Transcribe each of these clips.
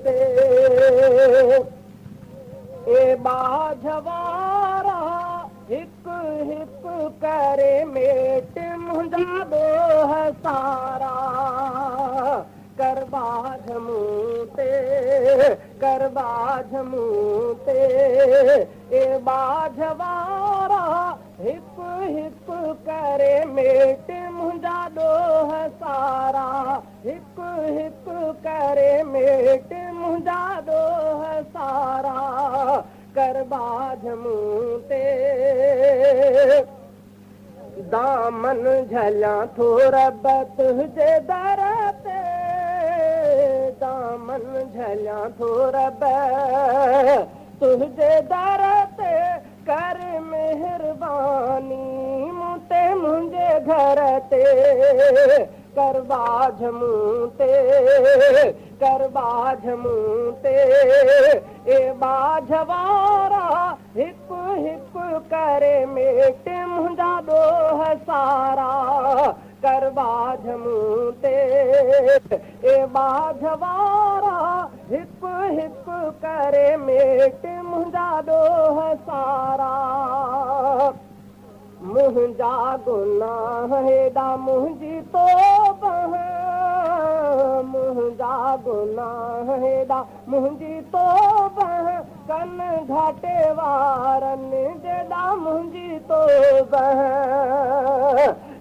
ते ए बाझवारा हिक हिक करे मेट मुंहिंजा ॾोह सारा कर बाझ मूं ते कर बाझ मूं ते ए बाझवारा हिक हिक करे मेट मुंहिंजा ॾोह सारा हिक हिक करे मेट मुंहिंजा ॾोह सारा कर बाझ मूं ते दामन झलियां थो रब तुंहिंजे दर ते दामन झलियां थो रब तुंहिंजे दर ते कर महिरबानी मूं ते मुंहिंजे घर ते कर बाझ मूं ते कर बाझ मूं ते ए बाझवारा हिक हिक करे मेट मुंहिंजा ॾोह सारा कर बाझ मूं ते ए बाझवारा हिक हिक करे मेट मुंहिंजा ॾोह सारा मुंहिंजा गुनाह हेॾा मुंहिंजी तौबह मुंहिंजा गुनाह हेॾा मुंहिंजी तौबह कन घाटे वारनि जेॾा मुंहिंजी तौबह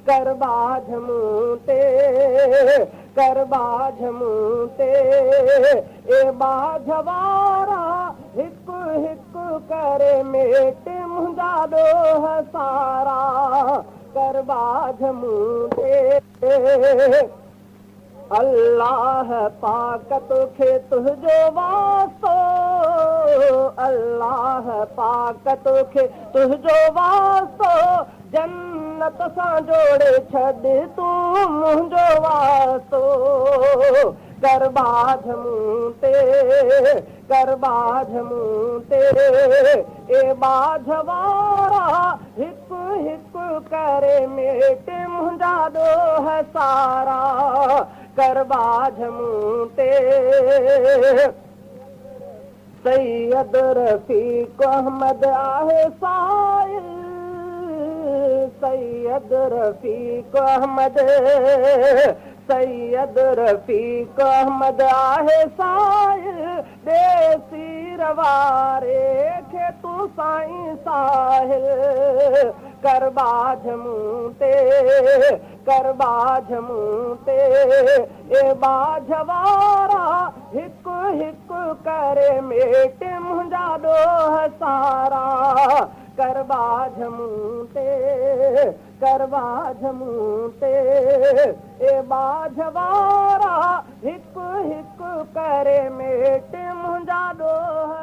कर बाझ मूं ते कर बाझ मूं ते ए बाझवारा हिक हिक करे मेट मुंहिंजा ॾोह सारा कर बाझ मूं ते अल्लाह पाक तोखे तुंहिंजो वास्तो अल्लाह पाक तोखे तुंहिंजो वास्तो जन्नत सां जोड़े छॾ तूं मुंहिंजो वास्तो कर बाझ मूं ते कर बाझ मूं ते ए बाझवारा हिक हिक करे मेट मुंहिंजा ॾोह सारा कर बाझ मूं ते सैयद रफ़ीक अहमद आहे साइल सैयद रफ़ीक अहमद सैयद रफ़ीक अहमद आहे साइल देसी रवारे खे तूं साईं साहिल कर बाझ मूं ते कर बाझ मूं ते ए बाझवारा हिक हिक करे मेट मुंहिंजा ॾोह सारा कर बाझ मूं ते कर बाझ मूं ते ए बाझवारा हिक हिक करे मेट मुंहिंजा ॾोह